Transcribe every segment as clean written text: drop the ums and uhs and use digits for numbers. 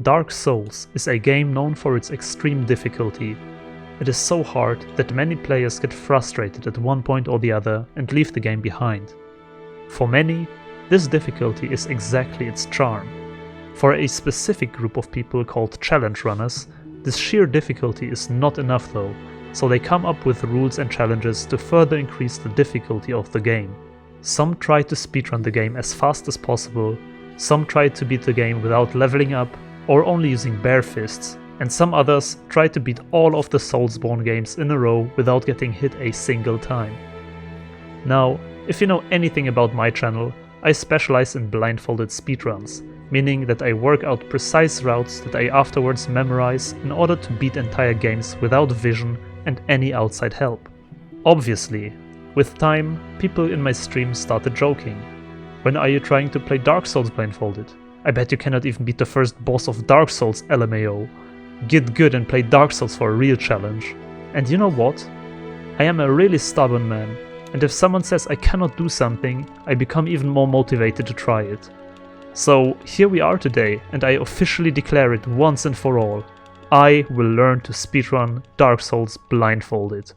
Dark Souls is a game known for its extreme difficulty. It is so hard that many players get frustrated at one point or the other and leave the game behind. For many, this difficulty is exactly its charm. For a specific group of people called challenge runners, this sheer difficulty is not enough though, so they come up with rules and challenges to further increase the difficulty of the game. Some try to speedrun the game as fast as possible, some try to beat the game without leveling up or only using bare fists, and some others try to beat all of the Soulsborne games in a row without getting hit a single time. Now, if you know anything about my channel, I specialize in blindfolded speedruns, meaning that I work out precise routes that I afterwards memorize in order to beat entire games without vision and any outside help. Obviously, with time, people in my stream started joking. When are you trying to play Dark Souls blindfolded? I bet you cannot even beat the first boss of Dark Souls, LMAO. Get good and play Dark Souls for a real challenge. And you know what? I am a really stubborn man, and if someone says I cannot do something, I become even more motivated to try it. So here we are today, and I officially declare it once and for all. I will learn to speedrun Dark Souls blindfolded.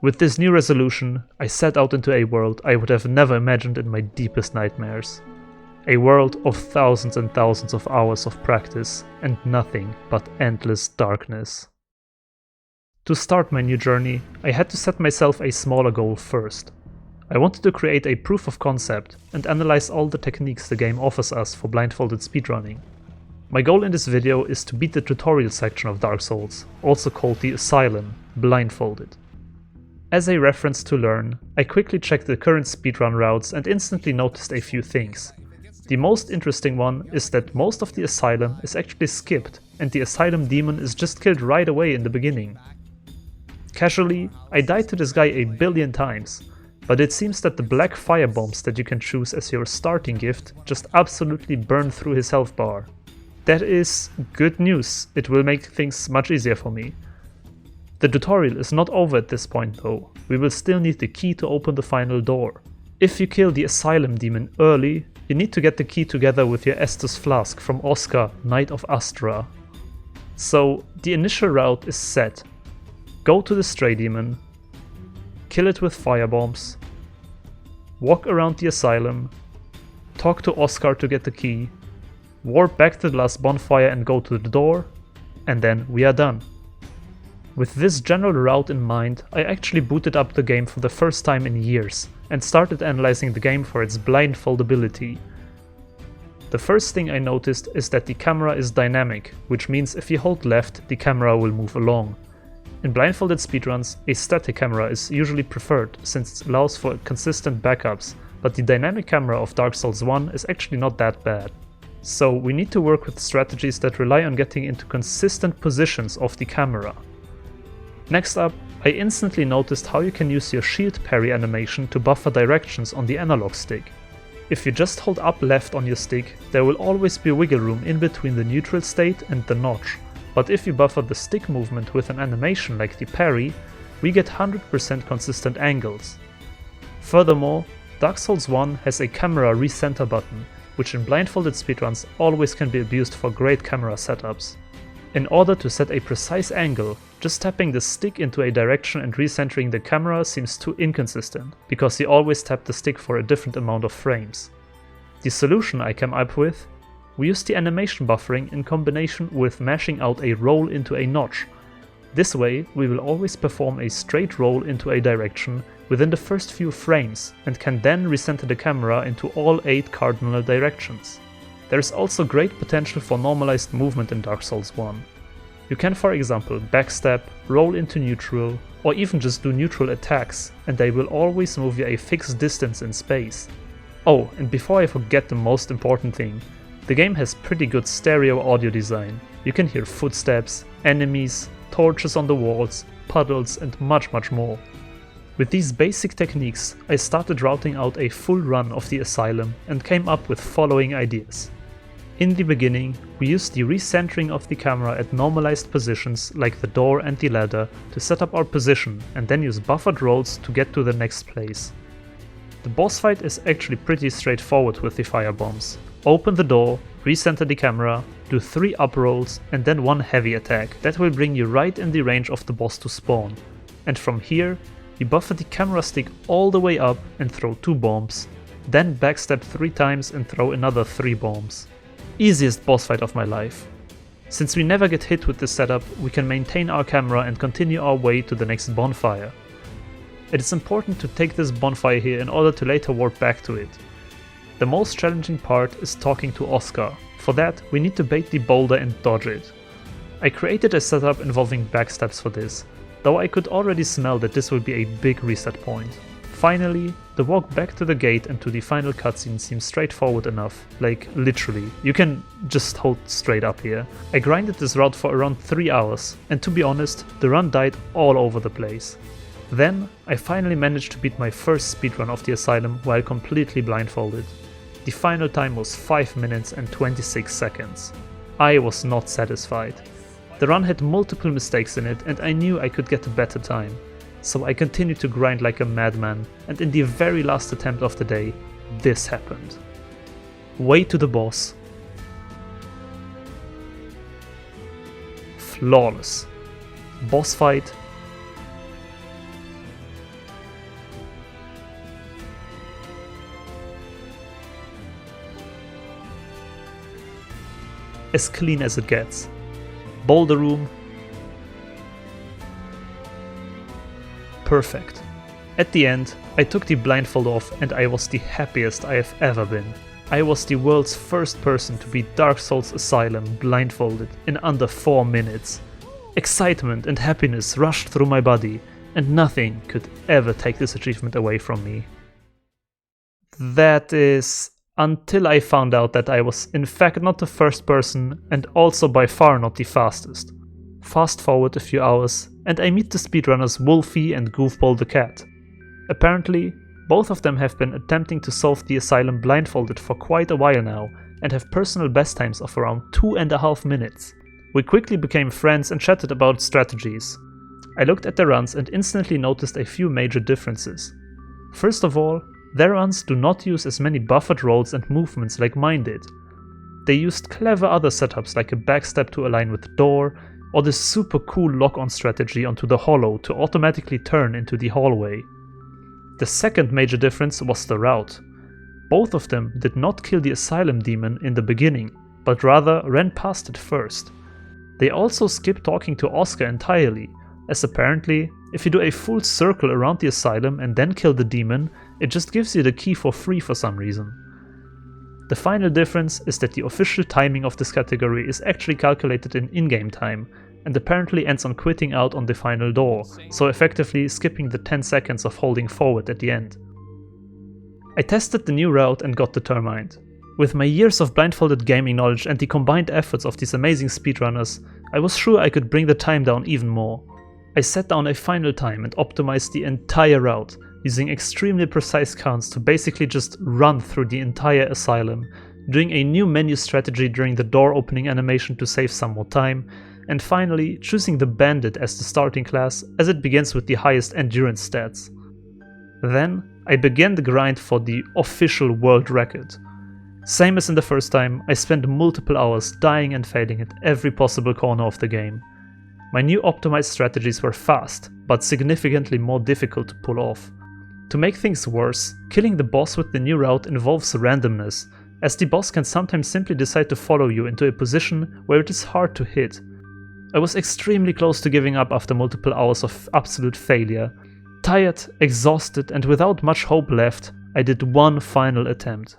With this new resolution, I set out into a world I would have never imagined in my deepest nightmares. A world of thousands and thousands of hours of practice, and nothing but endless darkness. To start my new journey, I had to set myself a smaller goal first. I wanted to create a proof of concept and analyze all the techniques the game offers us for blindfolded speedrunning. My goal in this video is to beat the tutorial section of Dark Souls, also called the Asylum, blindfolded. As a reference to learn, I quickly checked the current speedrun routes and instantly noticed a few things. The most interesting one is that most of the Asylum is actually skipped, and the Asylum demon is just killed right away in the beginning. Casually, I died to this guy a billion times, but it seems that the black fire bombs that you can choose as your starting gift just absolutely burn through his health bar. That is good news, it will make things much easier for me. The tutorial is not over at this point though, we will still need the key to open the final door. If you kill the Asylum demon early, you need to get the key together with your Estus flask from Oscar, Knight of Astra. So the initial route is set. Go to the stray demon, kill it with firebombs, walk around the Asylum, talk to Oscar to get the key, warp back to the last bonfire and go to the door, and then we are done. With this general route in mind, I actually booted up the game for the first time in years and started analyzing the game for its blindfoldability. The first thing I noticed is that the camera is dynamic, which means if you hold left, the camera will move along. In blindfolded speedruns, a static camera is usually preferred since it allows for consistent backups, but the dynamic camera of Dark Souls 1 is actually not that bad. So we need to work with strategies that rely on getting into consistent positions of the camera. Next up, I instantly noticed how you can use your shield parry animation to buffer directions on the analog stick. If you just hold up left on your stick, there will always be wiggle room in between the neutral state and the notch, but if you buffer the stick movement with an animation like the parry, we get 100% consistent angles. Furthermore, Dark Souls 1 has a camera recenter button, which in blindfolded speedruns always can be abused for great camera setups. In order to set a precise angle, just tapping the stick into a direction and recentering the camera seems too inconsistent, because you always tap the stick for a different amount of frames. The solution I came up with? We use the animation buffering in combination with mashing out a roll into a notch. This way, we will always perform a straight roll into a direction within the first few frames and can then recenter the camera into all 8 cardinal directions. There is also great potential for normalized movement in Dark Souls 1. You can, for example, backstep, roll into neutral, or even just do neutral attacks, and they will always move you a fixed distance in space. Oh, and before I forget the most important thing, the game has pretty good stereo audio design. You can hear footsteps, enemies, torches on the walls, puddles, and much more. With these basic techniques, I started routing out a full run of the Asylum and came up with following ideas. In the beginning, we used the recentering of the camera at normalized positions like the door and the ladder to set up our position and then use buffered rolls to get to the next place. The boss fight is actually pretty straightforward with the firebombs. Open the door, recenter the camera, do 3 up rolls and then 1 heavy attack. That will bring you right in the range of the boss to spawn. And from here, you buffer the camera stick all the way up and throw 2 bombs. Then backstep 3 times and throw another 3 bombs. Easiest boss fight of my life. Since we never get hit with this setup, we can maintain our camera and continue our way to the next bonfire. It is important to take this bonfire here in order to later warp back to it. The most challenging part is talking to Oscar. For that, we need to bait the boulder and dodge it. I created a setup involving backsteps for this, though I could already smell that this will be a big reset point. Finally, the walk back to the gate and to the final cutscene seems straightforward enough, like literally, you can just hold straight up here. I grinded this route for around 3 hours, and to be honest, the run died all over the place. Then, I finally managed to beat my first speedrun of the Asylum while completely blindfolded. The final time was 5 minutes and 26 seconds. I was not satisfied. The run had multiple mistakes in it and I knew I could get a better time. So I continued to grind like a madman, and in the very last attempt of the day, this happened. Way to the boss. Flawless. Boss fight. As clean as it gets. Boulder room. Perfect. At the end, I took the blindfold off and I was the happiest I have ever been. I was the world's first person to beat Dark Souls Asylum blindfolded in under 4 minutes. Excitement and happiness rushed through my body, and nothing could ever take this achievement away from me. That is, until I found out that I was in fact not the first person and also by far not the fastest. Fast forward a few hours and I meet the speedrunners Wolfie and Goofball the cat. Apparently, both of them have been attempting to solve the Asylum blindfolded for quite a while now and have personal best times of around 2.5 minutes. We quickly became friends and chatted about strategies. I looked at their runs and instantly noticed a few major differences. First of all, their runs do not use as many buffered rolls and movements like mine did. They used clever other setups like a backstep to align with the door, or this super cool lock-on strategy onto the hollow to automatically turn into the hallway. The second major difference was the route. Both of them did not kill the Asylum demon in the beginning, but rather ran past it first. They also skipped talking to Oscar entirely, as apparently, if you do a full circle around the Asylum and then kill the demon, it just gives you the key for free for some reason. The final difference is that the official timing of this category is actually calculated in in-game time, and apparently ends on quitting out on the final door, so effectively skipping the 10 seconds of holding forward at the end. I tested the new route and got determined. With my years of blindfolded gaming knowledge and the combined efforts of these amazing speedrunners, I was sure I could bring the time down even more. I set down a final time and optimized the entire route, using extremely precise counts to basically just run through the entire Asylum, doing a new menu strategy during the door opening animation to save some more time, and finally choosing the Bandit as the starting class as it begins with the highest endurance stats. Then I began the grind for the official world record. Same as in the first time, I spent multiple hours dying and failing at every possible corner of the game. My new optimized strategies were fast, but significantly more difficult to pull off. To make things worse, killing the boss with the new route involves randomness, as the boss can sometimes simply decide to follow you into a position where it is hard to hit. I was extremely close to giving up after multiple hours of absolute failure. Tired, exhausted, and without much hope left, I did one final attempt.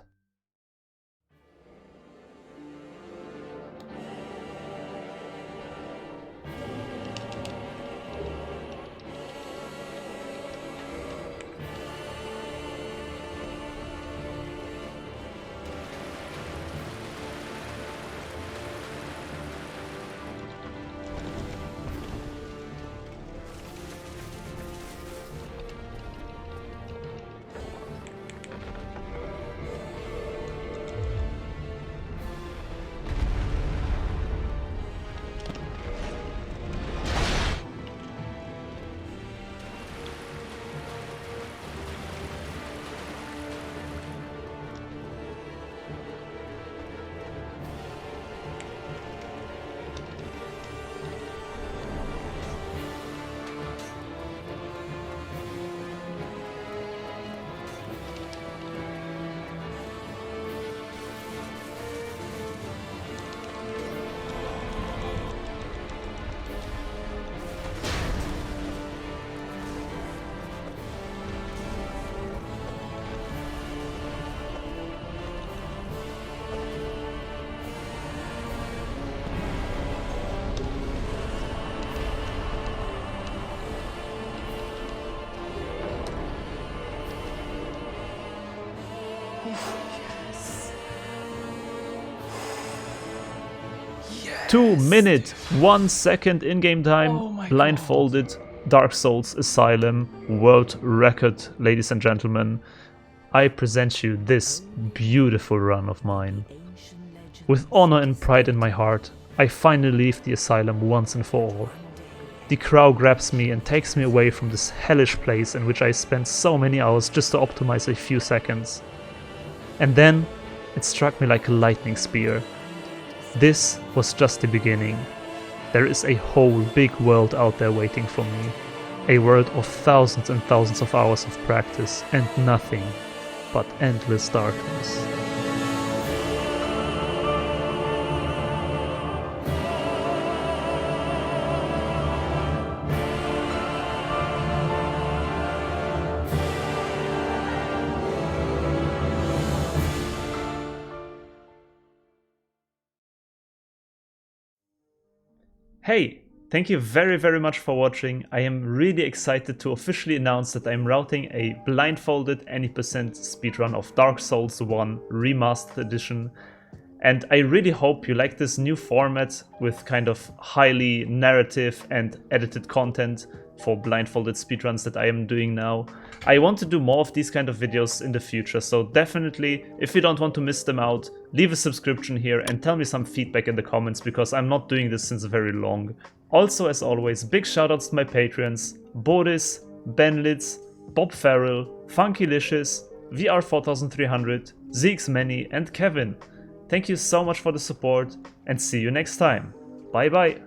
2 minute 1 second in-game time, Oh Blindfolded, Dark Souls Asylum, world record, ladies and gentlemen. I present you this beautiful run of mine. With honor and pride in my heart, I finally leave the asylum once and for all. The crow grabs me and takes me away from this hellish place in which I spent so many hours just to optimize a few seconds. And then it struck me like a lightning spear. This was just the beginning. There is a whole big world out there waiting for me. A world of thousands and thousands of hours of practice and nothing but endless darkness. Hey, thank you very much for watching. I am really excited to officially announce that I'm routing a blindfolded any percent speedrun of Dark Souls 1 Remastered Edition. And I really hope you like this new format with kind of highly narrative and edited content for blindfolded speedruns that I am doing now. I want to do more of these kind of videos in the future, so definitely, if you don't want to miss them out, leave a subscription here and tell me some feedback in the comments, because I'm not doing this since very long. Also, as always, big shoutouts to my patrons: Boris, Benlitz, Bob Farrell, Funkylicious, VR4300, ZXMany and Kevin. Thank you so much for the support and see you next time. Bye bye.